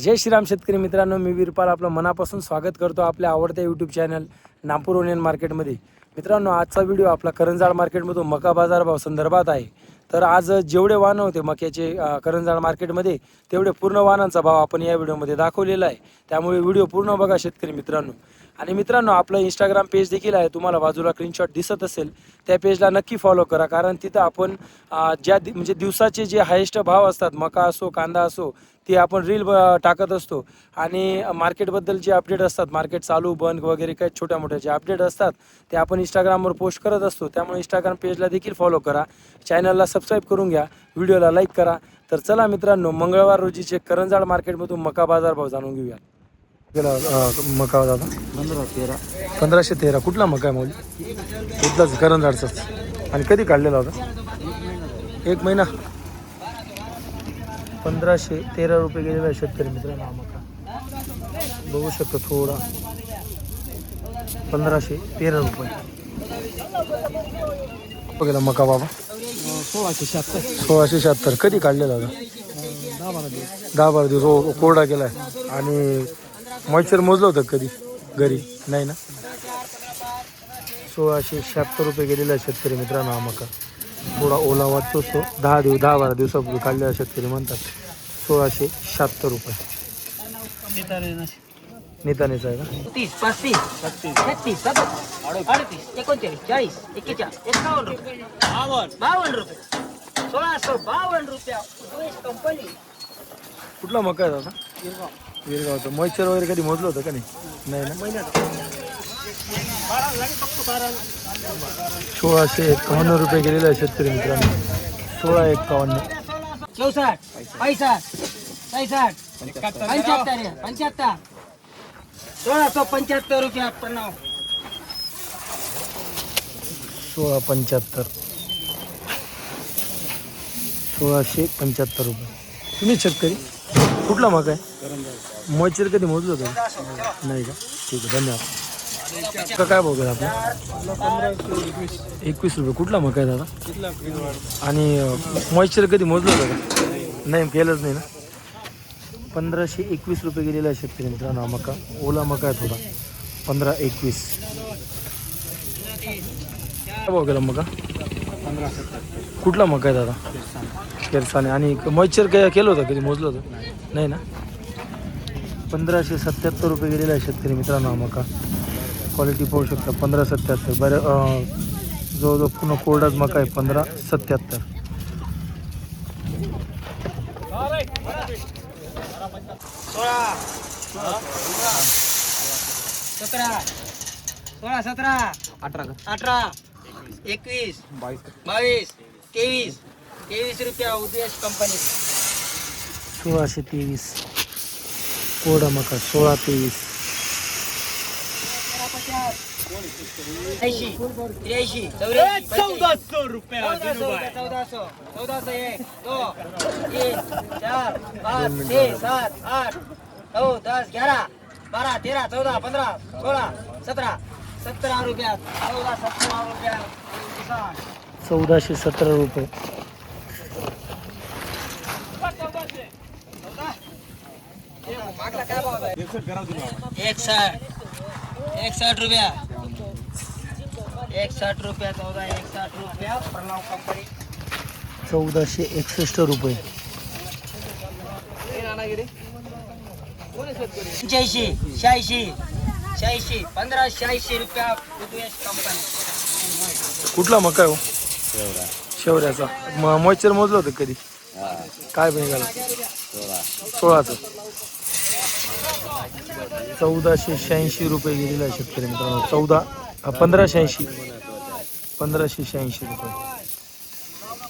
जय श्रीराम शेतकरी मित्रांनो, मी वीरपाल आपलं मनापासून स्वागत करतो आपल्या आवडत्या यूट्यूब चॅनल नागपूर ओनियन मार्केटमध्ये. मित्रांनो, आजचा व्हिडिओ आपला करंजाळ मार्केटमधून मका बाजारभाव संदर्भात आहे. तर आज जेवढे वाहनं होते मक्याचे करंजाळ मार्केटमध्ये तेवढे पूर्ण वाहनांचा भाव आपण या व्हिडिओमध्ये दाखवलेला आहे. त्यामुळे व्हिडिओ पूर्ण बघा शेतकरी मित्रांनो. आणि मित्रांनो, आपलं इंस्टाग्राम पेज देखील आहे, तुम्हाला बाजूला स्क्रीनशॉट दिसत असेल त्या पेजला नक्की फॉलो करा. कारण तिथं आपण म्हणजे दिवसाचे जे हायेस्ट भाव असतात, मका असो कांदा असो, ते आपण रील टाकत असतो. आणि मार्केटबद्दल जे अपडेट असतात, मार्केट चालू बंद वगैरे काही छोट्या मोठ्या जे अपडेट असतात ते आपण इंस्टाग्रामवर पोस्ट करत असतो. त्यामुळे इंस्टाग्राम पेजला देखील फॉलो करा, चॅनलला सबस्क्राईब करून घ्या, व्हिडिओला लाईक करा. तर चला मित्रांनो, मंगळवार रोजीचे करंजाळ मार्केटमधून मका बाजारभाव जाणून घेऊया. गेला मका दादा 1513. कुठला मका आहे मौली? इथलाच करंजाळचाच. आणि कधी काढलेला होता? 1 महिना. 1513 रुपये गेलेला आहे शेतकरी मित्रांनो. हा मका बघू शकतो थोडा. 1513 रुपये गेला मका बाबा. 1676. कधी काढलेला होता? 10-12 दिवस कोरडा गेला आहे. आणि मॉइश्चर मोजलं होतं कधी घरी? नाही ना. 1676 रुपये गेलेला आहे शेतकरी मित्रांनो. हा मका थोडा ओला वाटतो तो. 10-12 दिवसापूर्वी काढलेला शेतकरी म्हणतात. 1676 रुपये नितानेचा आहे का? 30, 35, 36, 38, 39, 40, 41, 51 रुपये, 52 रुपये, 1652 रुपया. कंपनी कुठला मका आहे दादा? वीरगावचं. मॉइश्चर वगैरे कधी मोजलं होतं का? नाही ना. 1651 रुपये गेलेला आहे शेतकरी मित्रांनो. 1651. 64, 65, 66, 75, 75, 1675 रुपया. 1675. 1675 रुपये. तुम्ही शेतकरी कुठला मका आहे? मॉइश्चर कधी मोजलं होतं? नाही का? ठीक आहे, धन्यवाद. का काय बघूया आपलं? 21 रुपये. कुठला मका आहे दादा? आणि मॉइश्चर कधी मोजलं होतं का? नाही, केलंच नाही ना. 1521 रुपये गेलेला आहे शेतकरी मित्रांनो. मका ओला मका आहे थोडा. 1521. काय भाव गेला मका? 1570. कुठला मका आहे दादा? केरसाने. आणि मॉइश्चर काय केलं होतं कधी मोजलं होतं? नाही ना. 1577 रुपये गेलेला आहे शेतकरी मित्रांनो. मका क्वालिटी पाहू शकता. 1577. बरं, जवळजवळ पूर्ण कोरडाच मका आहे. 1577. 16, 17, 18, 21, 22, 23 रुपया. उद्देश कंपनी 1623. कोरडा मका 1623. 80, 83, 1400 रुपया. 1400, 1, 2, 3, 4, 5, 6, 7, 8, 9, 10, 11, 12, 13, 14, 15, 16, 17, 17 रुपया. 17 रुपया. 1417 रुपये. 61 रुपया. 61 रुपया. 61 रुपया. प्रणव कंपनी 1461 रुपये. 85, 86, 86, 1586 रुपया. उद्देश कंपनी. कुठला मका आहे हो? शेवऱ्याचा. मॉइश्चर मोजलं होतं कधी? काय निघाला? 16चं. 1486 रुपये गेलेला आहे शेतकरी मित्रांनो. 1586 रुपये.